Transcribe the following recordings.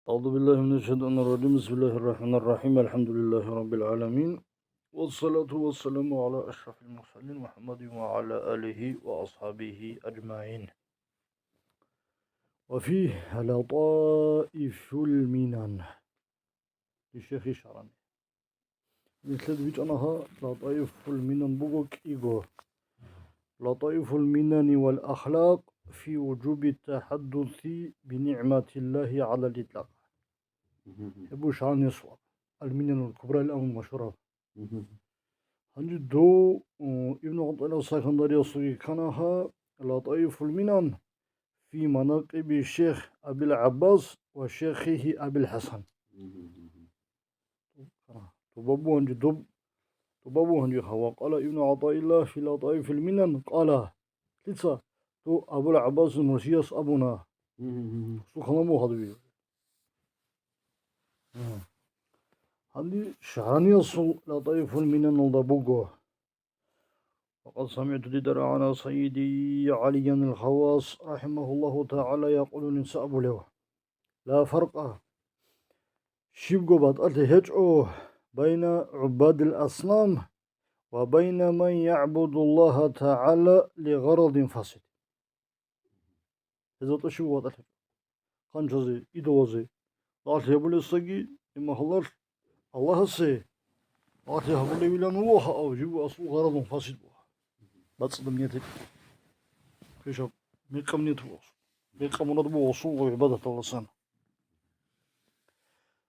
أعوذ بالله من الشيطان الرجيم بسم الله الرحمن الرحيم الحمد لله رب العالمين والصلاة والسلام على أشرف المرسلين محمد وعلى آله وأصحابه أجمعين وفيه لطائف المنن للشيخ شعراني مثل بيجانها لطائف المنن بوغوك إيغو لطائف المنن والأخلاق في وجوب التحدث بنعمة الله على الإطلاق أبو شعران يسوع المنن الكبرى الأمر المشهورة هنجي دو ابن عطية السكندري الصغير كانها لطائف المنن في مناقب الشيخ أبي العباس وشيخه أبي الحسن تبابو هنجي تبابو هنجي وقال ابن عطية الله في لطائف المنن قال لسا تو أبو العباس المرسيس أبونا سخنمو هذا هذه شعراني أصل لطائف المنن الضبوغو وقد سمعت لدرعنا سيدي علي الخواص رحمه الله تعالى يقول نساء له لا فرق شبقوا بطأت هجعو بين عباد الأصنام وبين من يعبد الله تعالى لغرض فاسد إذا تشبقوا بطأت خانجزي إدوزي قالت يقول السجي إما خلال الله سي قالت يقول لي ولا نوها أو جيبوا أصل غرض فاسد بتصدم يتك كيشب ميقم نتوص ميقم نضبو وصول عبادة الله سنة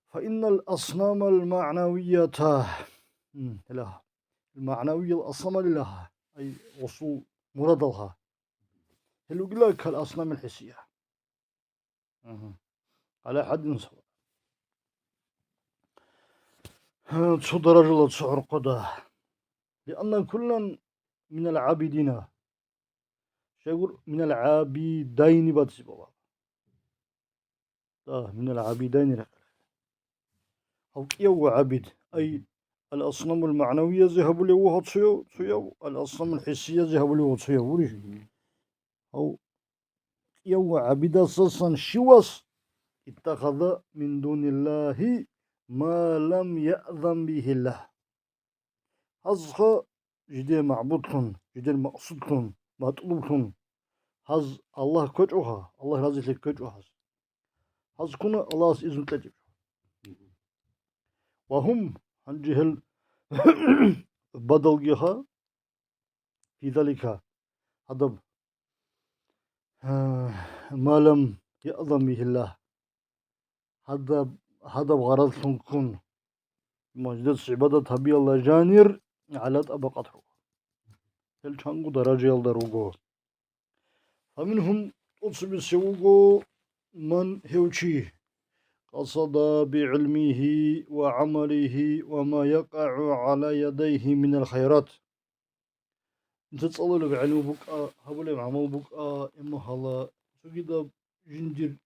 فإن الأصنام المعنوية لها المعنوية الأصنام لها أي وصول مراد لها هل لك كالأصنام الحسية على حد سواء تصدر رجل تصعر قده لأن كلا من العابدين شيقول من العابدين باتسبوا من العابدين أو كيو عبد أي الأصنام المعنوية ذهبوا له تصيو الأصنام الحسية ذهبوا له تصيو وريش أو كيو عبد أساسا شوس اتخذ من دون الله ما لم يأذن به الله هذا جدي معبودكم جدي مقصودكم مطلوبكم هذا الله كجوها الله رازي لك كجوها هذا كنا الله إذن تجب وهم عن جهل بدل جها في ذلك هذا ما لم يأذن به الله هذا بغرض كن مجد عبادة هبي الله جانير على طبقته هل شانغو درجة يلدروغو فمنهم أصب السوغو من هوشي قصد بعلمه وعمله وما يقع على يديه من الخيرات انت تصلي بعلم بقى هبل عمل بقى اما هلا سجد جندير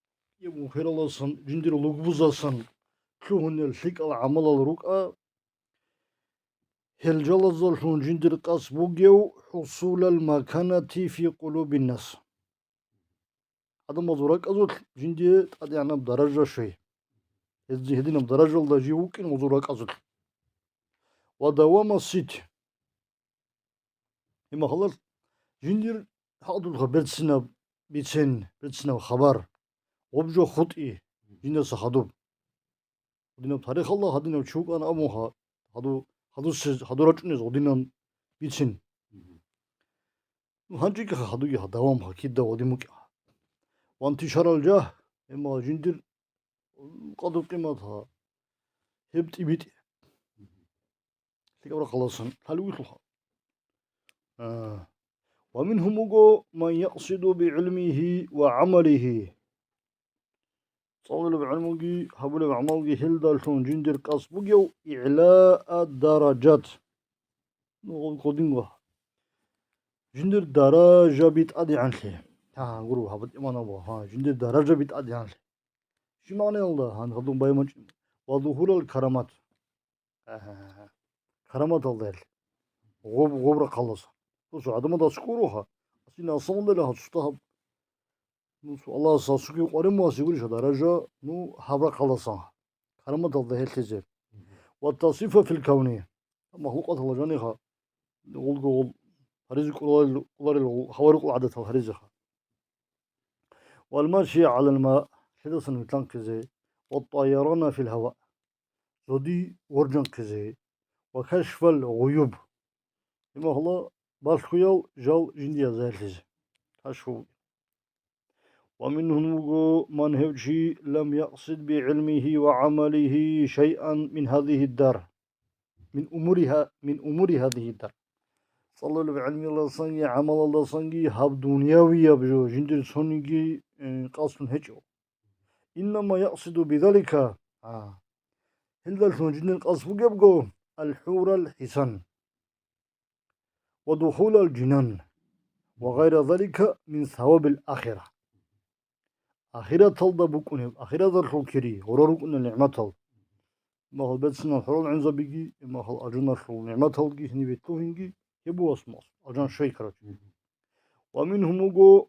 يبو خير الله صن جندير لغبوزا صن شوهن الحق العمل الرقى هل جل الظلفون جندير قاس بوغيو حصول المكانة في قلوب الناس هذا مزورك أزول جندير قد يعني بدرجة شيء إذا هدينا بدرجة الله جيوك إن مزورك أزول ودوام السيت إما خلاص جندير حاضر خبرت سنة بيتسن خبر وبجو خطئ جندير سخدوب هدينا بتاريخ الله هدينا بشوك أنا أموها هدو رجنيز هدينا بيتسن هنجيك هدوي هدوام كيدا وديمك وانتشار الجاه إما جندير قدر قيمتها هبت إبيت تكبر خلاصا هل ويطلع ومنهم من يقصد بعلمه وعمله صلى بعلمه هبل بعمله هلدالتون جندر قصبوغيو إعلاء الدرجات نقول قديمه جندر درجة بيتأدي عنه قولوا هبط إيمان أبوه جندر درجة بيتأدي عنه شو معنى الله هنخدم بايمج وظهور الكرامات كرامات الله غبر خلص وسو عدم تذكروها أصلا أصلا لها تستهب الله ساسوكي قريمو سيقولش درجة نو حبر خلاصا كرمة الله الخزر والتصفيف في الكونية مخلوقات الله جانيها قول رزق الله خوارق العادة رزقها والمشي على الماء حدث مثلان كزي والطيران في الهواء زودي ورجن كزي وكشف الغيوب إما الله بالخيال جال جندية زالتز تشوف ومنهم من هوشي لم يقصد بعلمه وعمله شيئا من هذه الدار من أمور هذه الدار صلى الله بعلم الله صنعي عمل الله صنعي هاب دنياوي يبجو جندر صنعي قصد هجو إنما يقصد بذلك هل جندر قصد يبقو الحور الحسن ودخول الجنان وغير ذلك من ثواب الآخرة آخرة تلد بكونه آخرة ذرخل كري غرورك أن النعمة ما هو بسنا الحرون عن زبيجي ما هو أجنا الحرون نعمة تلقي هني بتوهنجي يبوا اسمه أجن شيء كرت ومنهم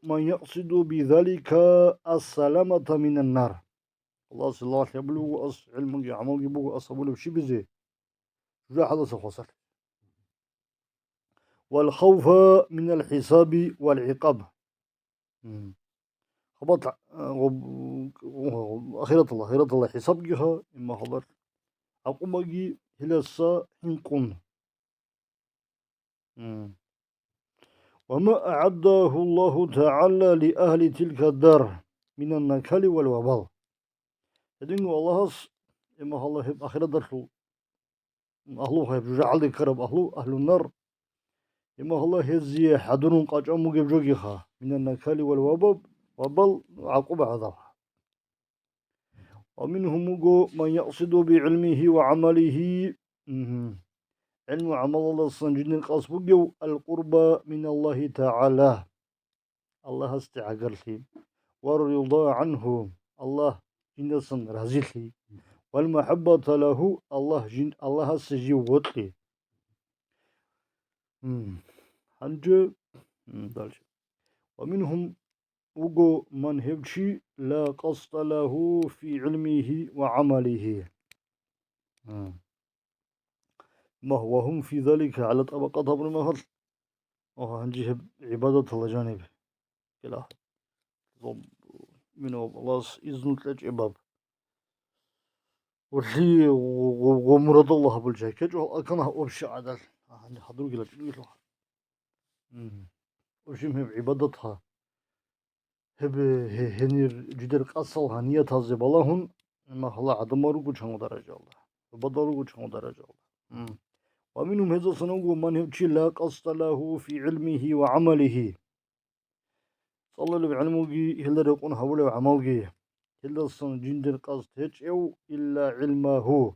من يقصد بذلك السلامة من النار الله سبحانه الله يبلغ علم عمل يبلغ أصبول بشي بزي جاء هذا سخسر والخوف من الحساب والعقاب خبط آخرة الله حساب جها إما حضر أقوم أجي هلسا إنكم وما أعده الله تعالى لأهل تلك الدار من النكال والوبال يدين الله إما الله آخرة درسو أهلو هيب جعل كرب أهل النار إما الله هزي حدرون قاجم جوجيها من النكال والوبال وبل عقوبة عذاب ومنهم من يقصد بعلمه وعمله علم وعمل الله صنجين القصب القربى من الله تعالى الله استعجل لي والرضا عنه الله جنس رزق لي والمحبة له الله سجي وطلي ومنهم من هبشي لا قصد له في علمه وعمله ما هو هم في ذلك على طبقات ابن مهر هنجي عبادة الله جانب كلا من الله إذن تلج عباب وشي ومراد الله بالجاي كجو أكنها أبشع عدل حضروا كلا جنوي وشي مهم عبادتها هب هنير جدر قصل هنية تزب اللهن ما الله عدم روكو شنو درجة الله وبدروكو شنو درجة الله ومنهم هذا سنوغو من هبشي لا قصد له في علمه وعمله صلى الله بعلمه هلا يكون حوله وعمله هلا صن جندر قصد هجو إلا علمه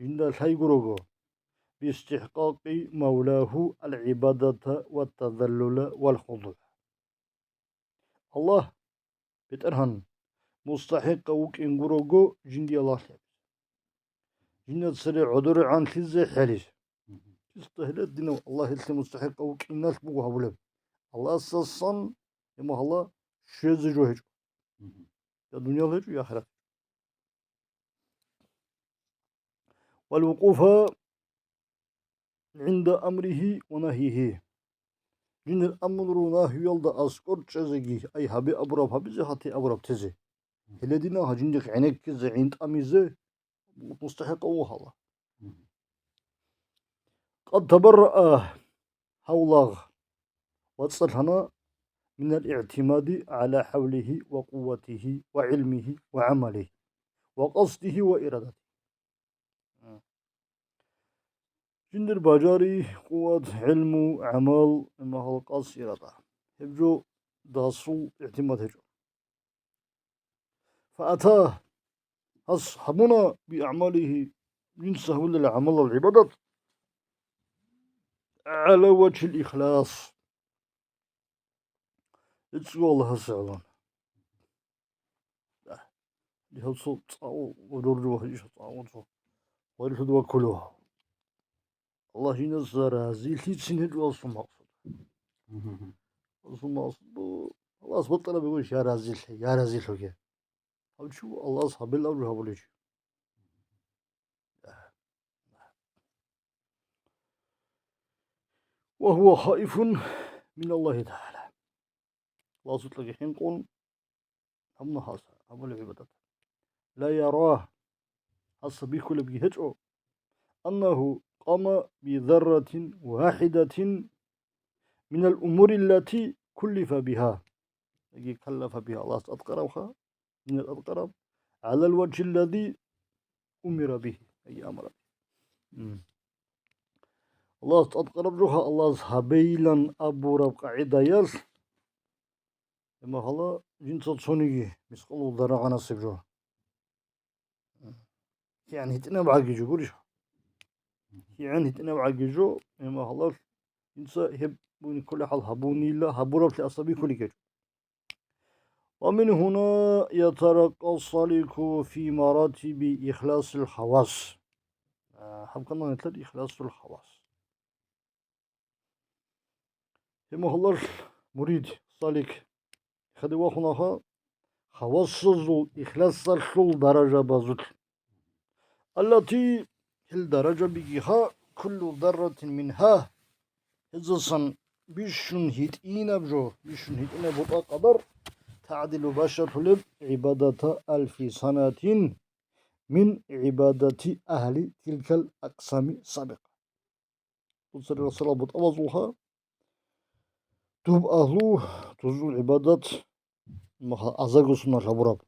جندر سيغروغو باستحقاق مولاه العبادة والتذلل والخضوع الله بترهن مستحق وكين غروغو جندي الله جندر سريع عذر عن خزة حريش يستاهل الدين الله يلتي مستحق وكين ناس بوغو حوله الله أساساً يما الله شيء زوجه يا دنيا هجو يا آخرة والوقوف عند أمره ونهيه جن الأمر ونهي يلد أسكر تزجي أي هبي أبرب هبي زهتي أبرب تزي هلدينا هجندك عينك كذا عند أميزة مستحق الله الله قد تبرأ حوله وتصلحنا من الاعتماد على حوله وقوته وعلمه وعمله وقصده وإرادته جندر باجاري قوة علم عمل ما هو قصيرة هبجو داسو اعتماد هجو فأتاه أصحابنا بأعماله ينسه للعمل العبادات على وجه الإخلاص اتسقوا الله السعلان يهصو تصاو ودرجوه يشطاو ويرشدوا كلها الله ينزل رازي لتسند وصل مقصود وصل مقصود الله سبحانه بيقول يا رازل يا رازل هو كده. أو شو الله صحاب الله وجهه بوليش. وهو خائف من الله تعالى. الله سبحانه حين قول هم حاصل هم العبادات. لا يراه الصبي كل بيهجو أنه قام بذرة واحدة من الأمور التي كلف بها. يجي كلف بها الله أذكرها من الأذكار على الوجه الذي أمر به أي أمر به. الله أذكر بروها الله هبيلا أبو رب قاعدة يس إما هلا جنس صوني مسقول درعنا سبجوه يعني هتنا بعجي جو قولش يعني هتنا بعجي جو إما هلا جنس هب بني كل حال هبوني لا هبورب لأصابي كل كج. ومن هنا يترقى الصالح في مراتب إخلاص الخواص. حبكنا نتلقى إخلاص الخواص. إما هلا مريد صالح خدوا خناها خواص إخلاص الشل درجة بزول التي الدرجة بيها كل ذرة منها هزصن بيشن هيتئين بجو بيشن هيتئين بطا قدر تعدل باشا لب عبادة 1000 سنة من عبادة أهل تلك الأقسام السابقة. تصل الصلاة بطوزوها توب أهلو تزول عبادات أزاقو سنة شابراب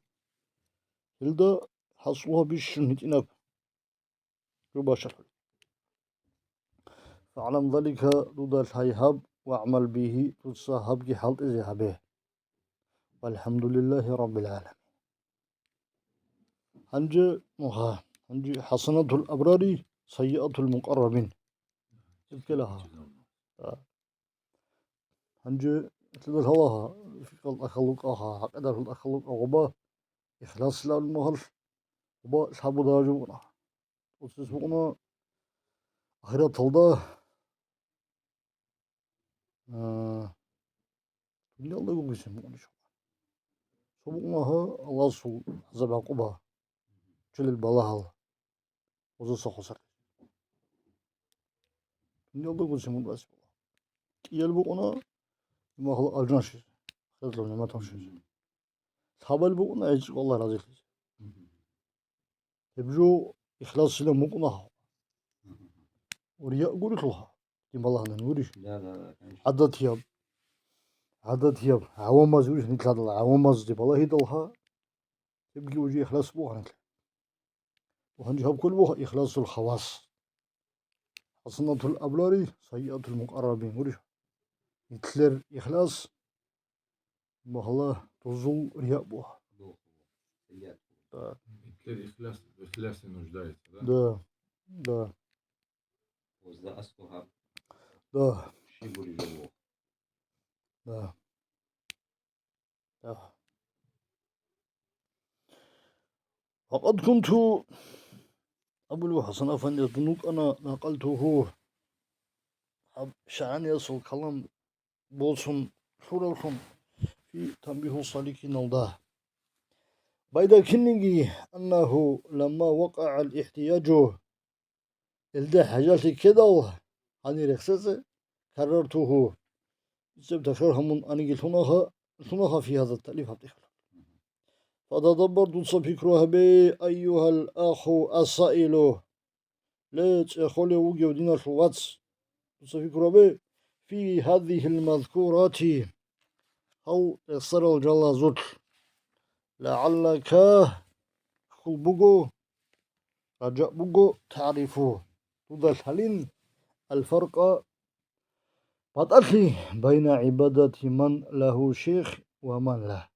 هلدا حصلها بيشن هيتئين باشا فعلم ذلك ضد الهيهب واعمل به تصاحب كي حالت ذهبه والحمد لله رب العالمين. هنجي حسنة الأبرار سيئة المقربين تلك لها هنجي تلك هواها في الأخلقها قدر الأخلق غبا إخلاص لا المهر غبا أصحاب داجونا وتسبقنا آخرة تلدا اللي الله يقول بسم سبقناها الله سو زبا قبا جل البلاها وزو خسر اللي الله يقول بسم الله يلبقنا ما هو أجناش خذلنا ما تمشي خبل بقنا إيش والله رازق يبجو إخلاص لهم مقنعه ورياء قولك لها دي الله نوريش لا عدد ياب عوام مزوج نطلع الله عوام مزدي بالله يدلها تبقي وجه إخلاص بوها نطلع وهنجاب كل بوها إخلاص الخواص حسنة الأبرار سيئة المقربين وريش يتلر إخلاص ما الله تزول رياء بوها يتلر إخلاص нуждается, да? Да. وزا أسكوها Да. شيبولي جوه. Да. وقد كنت أبو حسن أفندي الذنوب أنا نقلته شأن يصل كلام بولسون شورالكم في تنبيه الصالحين الله بيدا كنجي أنه لما وقع الاحتياج إلده حاجات كده عن رخصة كررته استبتشرها من أن قلتناها في هذا التأليف فتدبر دوتس فكرها بي أيها الأخ السائل لا تأخذ وجه دين الواتس دوتس فكرها بي في هذه المذكورات هل يصر الجلازوت لعلك خلبوغو رجاء بوغو تعرفوا تدخلين الفرق بطرحي بين عبادة من له شيخ ومن له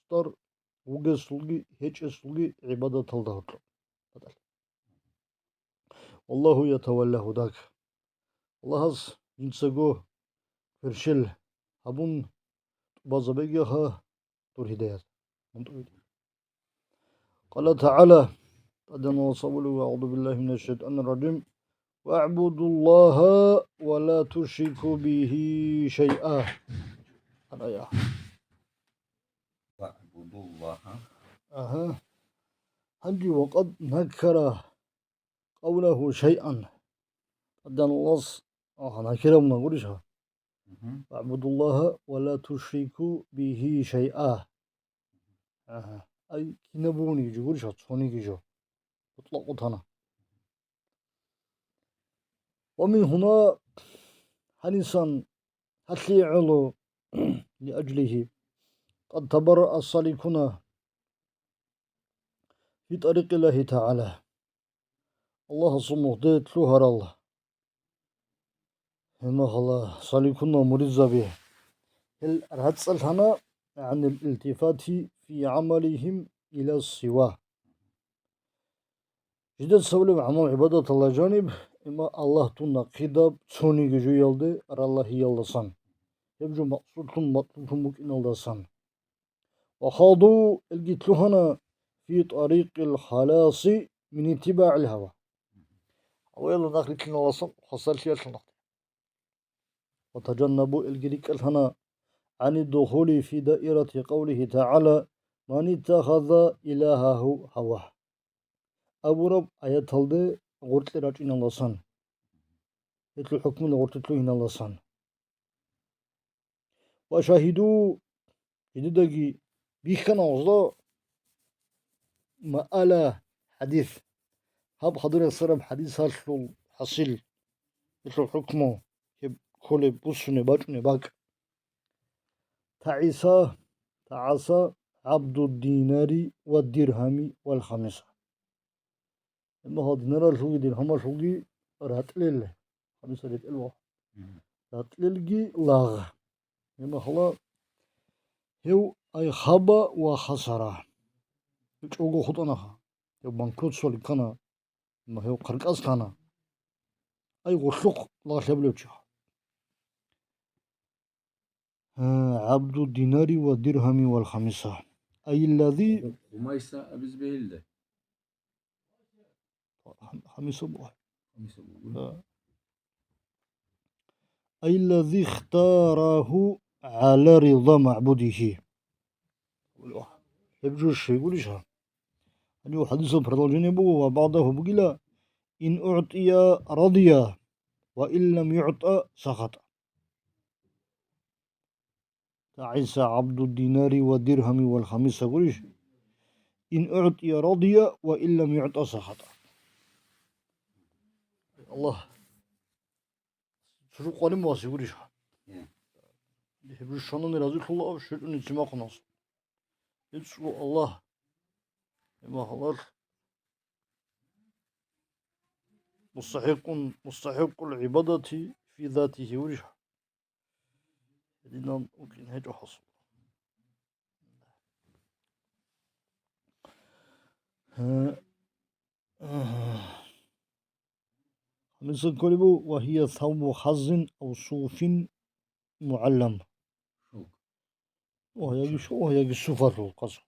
استر وجه سلقي هيج سلقي عبادة الله والله يتولى هداك الله هز ينسقو فرشل هبون بازبيجها تور هدايات قال تعالى أدنى وصبلوا وأعوذ بالله من الشيطان الرجيم واعبدوا الله ولا تشركوا به شيئا الآية واعبدوا الله أها هنجي وقد نكر قوله شيئا قد نص نكر من قرشها واعبدوا الله ولا تشركوا به شيئا أي كنبوني جو قرشها تصوني جو اطلقوا هنا ومن هنا حنسا هتلي علو لأجله قد تبرأ السالكون في طريق الله تعالى الله سمو ديت لوهر الله هما الله سالكون مرزا به هتسأل هنا عن الالتفات في عملهم إلى السواه جدد سولم عمل عبادة الله جانب إما الله تونا قدب توني جيجو يلدي أر الله يلدسان يبجو مقصودكم مطلوبكم ممكن يلدسان وخاضوا الجتلهنا في طريق الخلاص من اتباع الهوى ويلا داخل كلنا وصل خسر شيء النقطة وتجنبوا الجريك الهنا عن الدخول في دائرة قوله تعالى من اتخذ إلهه هواه أبو رب آيات هلده غورت لراجعين الله سان يتلو حكم لغورت له الله سان وشاهدوا جديدكي بيخنا وزا ما ألا حديث هب حضر السلام حديث هالشل حصيل يتلو حكمه يب كل بوسني باجني باك تعيسى عبد الدينار والدرهم والخمسة إما هذا دينار الشوقي درهم الشوقي راتلل خمسة راتلل راتللجي لاغ إما خلا هو أي خبا وخسارة يجوجو خطنا يو بانكروت سولي كنا ما هو قرقاس كنا أي غشوق لا شبلوتشا عبد الدينار والدرهم والخمسة أي الذي خميسة أبز بهلده خمسة بوه خميسة بقول أي الذي اختاره على رضا معبوده يبجو الشيء يقول إيش أنه حديث فرض الجنب وبعضه بقلا إن أعطي رضي وإن لم يعطى سخط تعيس عبد الدينار والدرهم والخمسة يقول إيش إن أعطي رضي وإن لم يعطى سخط الله شو قانون واسي يقول إيش يبجو الشانون رضي الله شو نسمع قناص يسوع الله ما هو مستحق العبادة في ذاته وجه لأنه ممكن هيجو حصل خمسة كلبو وهي ثوب حظ أو صوف معلم وهي صوفة قص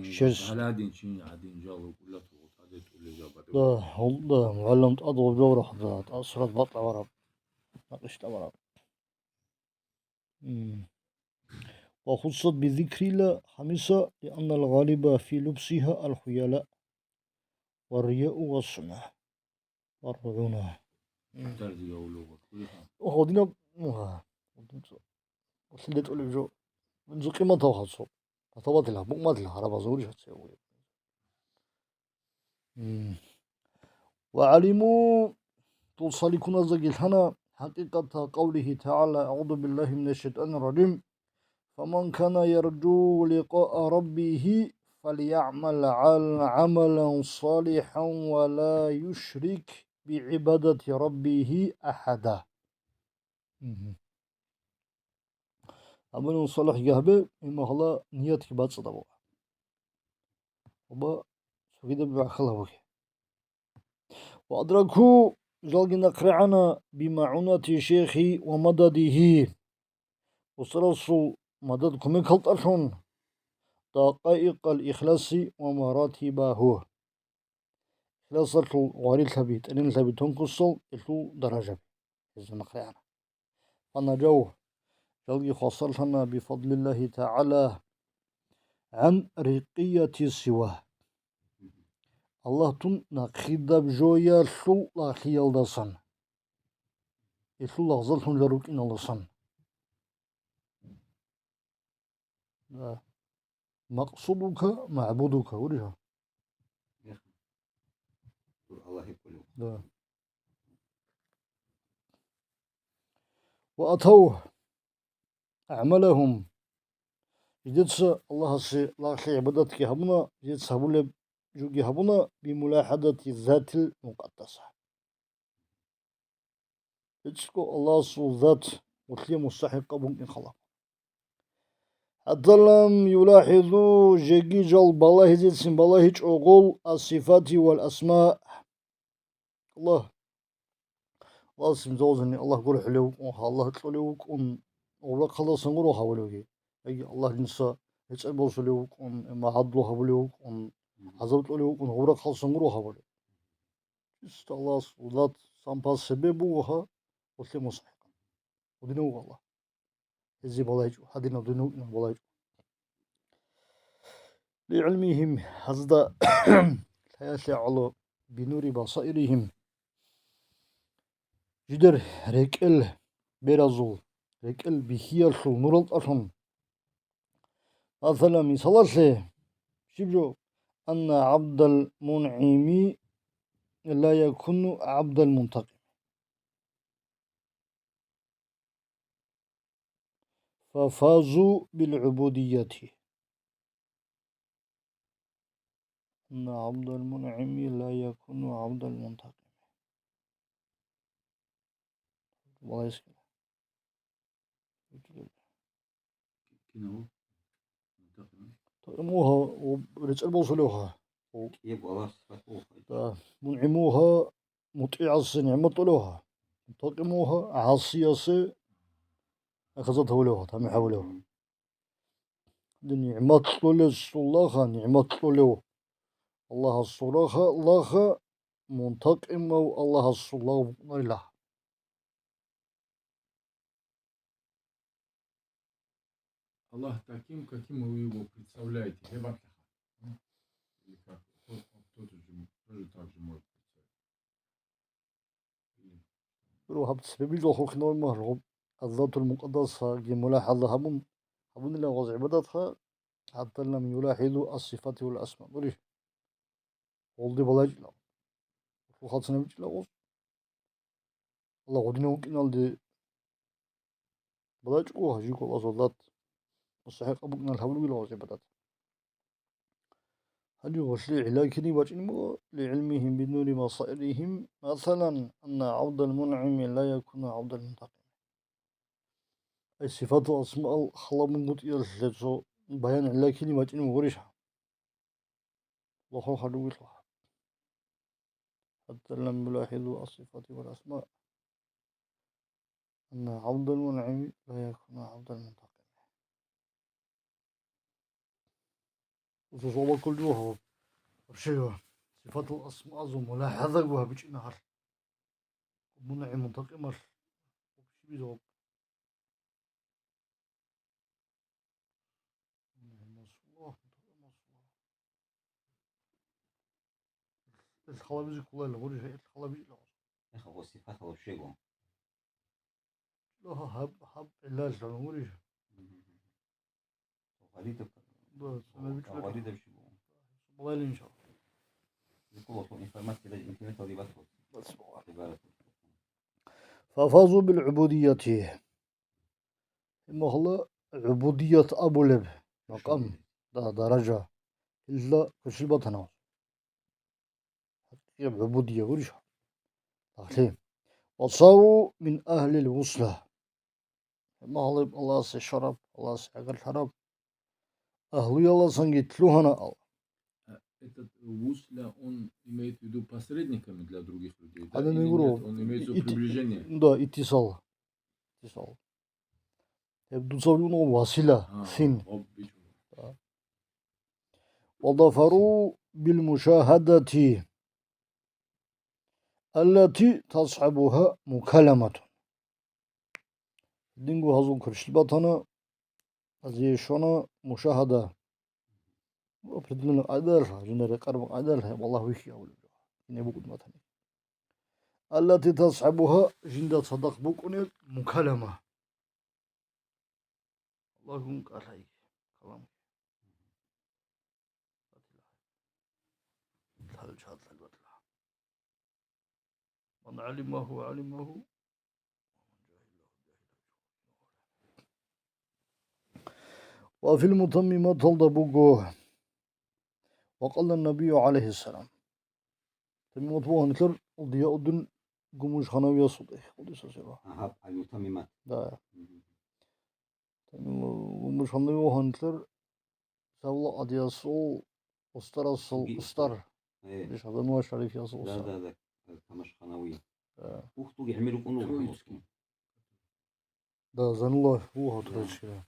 شز هلادين شين عادين جاوا كلها تقول هذا تقول لي جابت ده معلم أضرب جورة حضرات أسرت بطلع ورا نقشت ورا وخصت بذكر الله خمسة لأن الغالب في لبسها الخيلاء والرياء والسمع والرعونة تردي يقولوا كلها وهودينا وسلت أولي جو من زقي ما توخصو فتوات لها بقمات لها ربا زوري هتسوي وعلموا توصل كنا زقيل هنا حقيقة قوله تعالى أعوذ بالله من الشيطان الرجيم فمن كان يرجو لقاء ربه فليعمل عملا صالحا ولا يشرك بعبادة ربه أحدا عمل صالح جهبه إما الله نيات كبات صدقوا وبا سويدا بعخله وأدركوا جلقنا قرعنا بمعونة شيخي ومدده وصرصوا مدد كمي خلطرشون دقائق الإخلاص ومراتبه إخلاص غاري الثبيت أن الثبيت تنقصوا إلو درجة إذا نقرأنا فنجوه جلقي خاصلنا بفضل الله تعالى عن رقية سواه الله تون نخدب جويا شو لا خيال دسن يشو لغزل تون جروك إن الله سن مقصودك معبودك ورجع الله يقول وأتوه أعملهم جدس الله سي لا خي عبادتك هبنا جدس هبول جوجي هبنا بملاحظة الذات المقدسة جدسكو الله سو ذات وتلي مستحق ممكن خلق حتى لم يلاحظوا جيجي جل بالله جدسن بالله هيج أقول الصفات والأسماء الله الله اسم زوجني الله قول حلوك الله تلوك ولا خلاص نروح حولوك أي الله جنسا هيج بوصلوك ما عضلوا حولوك عزبت لوك ولا خلاص نروح حولوك است الله ذات سامبا سببوها وتلي مستحق ودينو الله هزي بلايجو هدينا دينو بلايجو لعلمهم هزدا سيشعل بنور بصائرهم جدر ركل برازول ركل بخيال نور الأرحم مثلا مثال شبجو أن عبد المنعم لا يكون عبد المنتقم ففازوا بالعبودية أن عبد المنعم لا يكون عبد المنتقم والله يسكن كنا منتقم تقموها ورجال بوصلوها يبقى الله صفاته منعموها مطيع النعمة طلوها تقموها عاصية أخذتها لوها تم حولوها نعمة طلوها الله نعمة طلوها الله الصلاة الله منتقم الله الصلاة الله Аллах таким, каким вы его представляете. Или как кто-то же тоже так же может представить. روح بتسبب له خوف نور مهرب الذات المقدسة ملاحظة هبون الله غز عبادتها حتى لم يلاحظوا الصفات والأسماء بريش oldu balaj la bu halsına bir la olsun Allah odine mümkün aldı balaj o hacı kol azallat مستحق أبوكنا الحول ولا عبادات هل يغسل علاكني وجنمو لعلمهم بدون مصائرهم مثلا أن عبد المنعم لا يكون عبد المنتقم أي صفات أسماء خلا من مطير لجو بيان علاكني وجنمو غريشها الله حلو الله حتى لم يلاحظوا الصفات والأسماء أن عبد المنعم لا يكون عبد المنتقم وتصور كل جوه شيء صفات الأسماء ملاحظة وها بيجي نهار منعم منتقم بيدو الخلابيز كلها اللي غوري هي الخلابيز يا أخي هو صفاته وشيء لا هب علاج لا غوري غريب بس أنا بيجي غريب بشيء والله إن شاء الله يقول وصول إنفورمات كده الإنترنت ودي بس ففازوا بالعبودية إما الله عبودية أبو لب مقام ده درجة إلا كشبتنا عبودية ورشة تعليم وصاروا من أهل الوصلة ما الله سيشرب الله سيعقل حرب أهل الله سنجتلوهنا Этот вусля, он имеет в виду посредниками для других людей, да? هذا Или نقوله нет? Он имеет в виду приближение. да اتصال يبدو تصورون واصلة سن وظفروا بالمشاهدة التي تصحبها مكالمة دينغو هازون كرشلباتانا أزيشونا مشاهدة وفردنا أدلها جنر قرب أدلها والله ويشي أولو إني بقول مثلا التي تصحبها جند صدق بكون مكالمة الله يكون قال هاي كلام هذا الجهاد البدلة من علمه علمه وفي المتممة تلدبوغو وقال النبي عليه السلام تممت بوه نتلر ضياء الدين قموش خناوية صديح ودي ساسيبا أهاب المتممات. دا قموش خناوية نتلر سولا أدياسو أستر أستر إيه. ليش هذا نوع شريف ياسو لا أستر لا كمش خناوية. أختو يعملوا كنوز. ترويتسكي. دا زن الله هو هتريش كده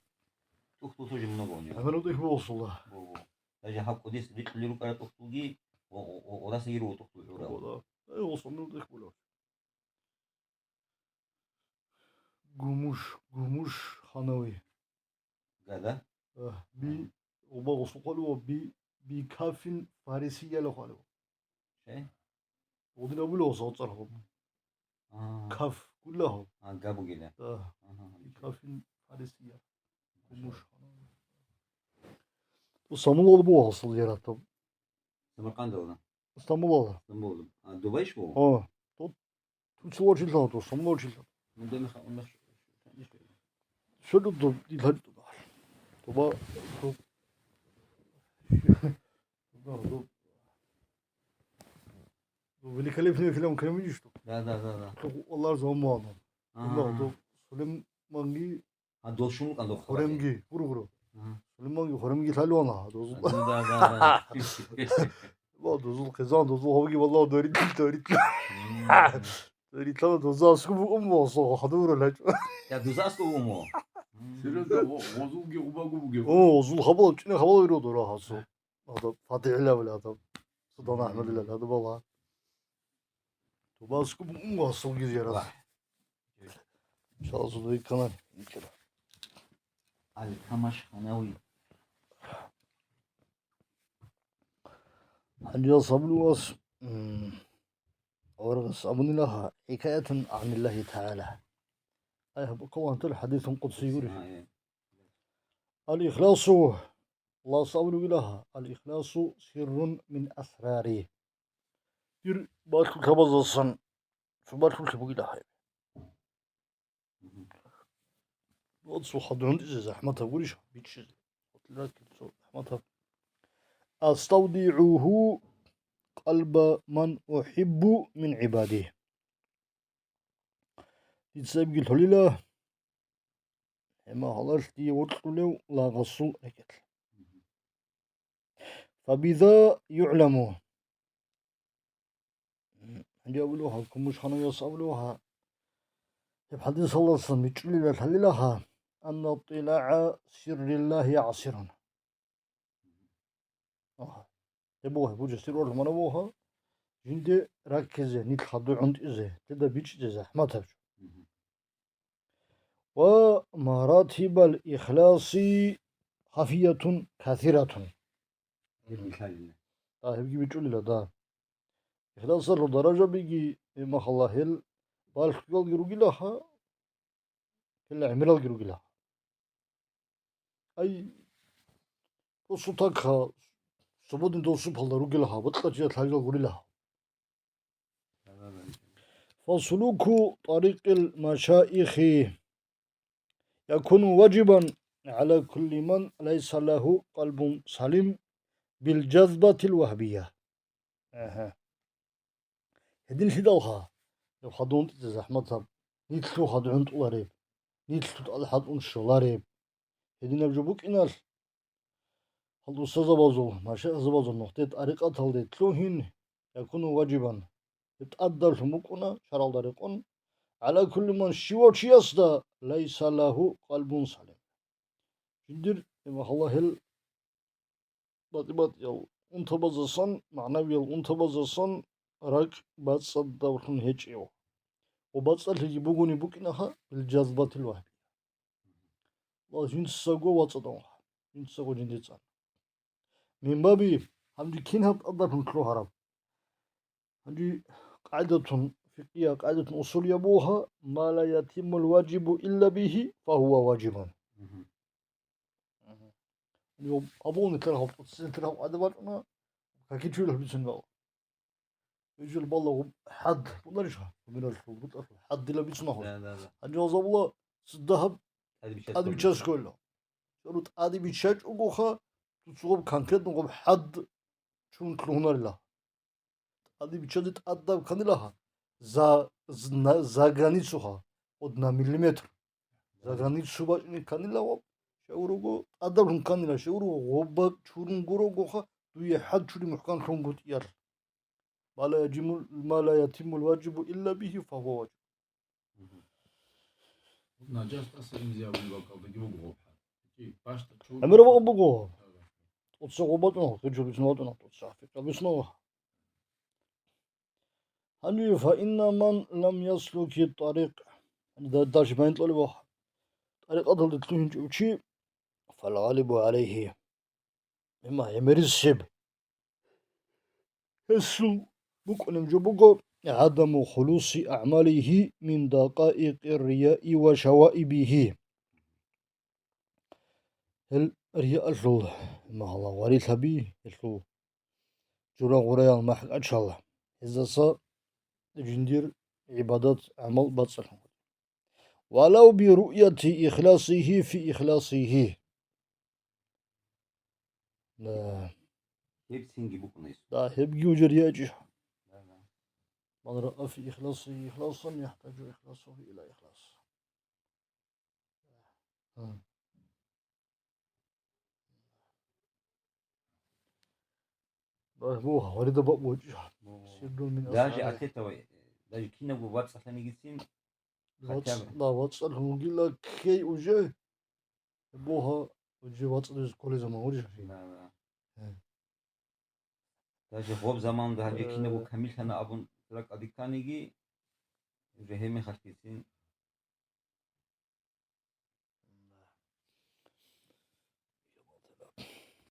أختو توجي من نبوني. عملوا ديك بوصله أجي حق قديس اللي رو كانت أختو جي ولا سيرو أختو العراق. ولا أي وصلنا ديك بولا قموش خناوي هذا. بي وبغص قالوا بكاف فارسية لو قالوا شيء. ودنا بلو صوت صرهم كاف كلهم جابوا كده. بكاف فارسية قموش خناوي وصمول بوها صديرات طب سمرقند ولا؟ اسطنبول اسطنبول. دبي شو؟ تو تشوار جلها تو صمول جلها من دم شنو تو دي ثاني تو تو واللي كلفني كلام كلام يشتو لا. والله زمان والله تو سلم مانجي دول شنو كان دول خرمجي برو سلم مانجي خرمجي ثالونا دوز لا. دوز الخزان دوز هوجي والله دوري لا دوز اسكو امو صو حضور لا يا دوزاسكو ومو. سيردا وزوجي وباغوجي. زول خبل شنو خبل يرودو راه هاسو هذا فاتح لا ولا هذا صدام احمد لا هذا والله تو اسكو امو صو جزيره ان شاء الله صدق كمان كده الكمش خناوي. عندي صبر واس ورغس أبن لها حكاية عن الله تعالى أيه بقوة الحديث قدسي يقول الإخلاص الله صبر لها الإخلاص سر من أسراره ير باكل كبز الصن فباكل كبوي لها وصو حدون إذا زحمتها وريش بيتشز لكن زحمتها أستودعه قلب من أحب من عباده يتسابق الحليلة ما هلاش دي وطلو لا غصو أكل فبذا يعلم عندي أولوها كمش خانو يصابلوها الحديث صلى الله عليه وسلم يتشلي الحليلة أن اطلاع سر الله عسر يبوها بوجه سر الله منبوها جندي ركزه نتخدو عند إزه تدا بيش إزه ما تبجو ومراتب الإخلاص خفية كثيرة هبقي بيجولي لا دا إخلاص الدرجة بيجي ما خلا هل بالك يقول جروجي لها كلا عمل جروجي لها أي وصوتك سبودن دوسو بحال روجي لها بطلع جات حاجة جوري لها فسلوك طريق المشايخ يكون واجبا على كل من ليس له قلب سليم بالجذبة الوهبية هدين هدوها لو خدون تزحمتها نيتلو خدون تقلريب نيتلو تقلحد شلاريب هدين الجبوك إنال هل سزبازو ما شاء زبازو نقطة أريقة هل تلوهن يكون واجبا يتأدى المكونة شرال داريقون على كل من شوات يصدى ليس له قلب سليم جندر إما الله هل بات يل انتبازسان معنوي يل انتبازسان راك بتصد دورن هيجيو وبتصل هيجي بوغوني بوكينها بالجذبة الوهبية والله جنساقو واتسطو جنساقو جنديتسان من بابي همجي كينها تقدر نكلو هرب همجي قاعدة فقهية قاعدة أصولية بوها ما لا يتم الواجب إلا به فهو واجب مهم. اليوم أبوني تلعب تلعب أدواتنا كاكي تشيله بسنغال يجي البالله حد ونرجع من الحروب حد لا بيسمعه لا لا لا الجواز الله الذهب هذه مش هذه بتشاز كله شروط هذه بتشاج وقوخا تصوب كانكريت نقوم حد شون كلونا الله هذه بتشاز تقدم كان لها za granicu ha od na milimetru za granicu كان لها شعوره أدب كان لها شعوره غوبا شورن غورو غوخا دوي حد شوري محكان شونغوت يار ما لا يتم الواجب إلا به فهو واجب مهم. Nađas se izjavim lokalda gibi bu. Ki başta çoğu. أمير أبو أبوه وتصعوباتنا كجو بسنواتنا تصعفك بسنوه هني فإن من لم يسلك الطريق إذا داش بين طلبه طريق أضل تلوين جوشي فالغالب عليه إما يمر السب السو بكون جبوكو عدم خلوص أعماله من دقائق الرياء وشوائبه الرياء الفل ما الله وريث بي الفل جرا غريان ما حق إن شاء الله إذا صار جندير عبادات عمل بتصل ولو برؤية إخلاصه في إخلاصه لا Hepsini bu konuyu. لا يبقي وجر يأجح لا لا من رأى في إخلاصه إخلاصا يحتاج إخلاصه إلى إخلاص بوها ورد بوجه سر من Daje أسرار ateta daje kina bu WhatsApp ni gitsin لا واتسال هم قيل لك كي وجه بوها وجه واتسال كل زمان وجه la la Evet. daje hob zamanında daje kina bu kamil sana abun trak adiktanigi reheme haşkesin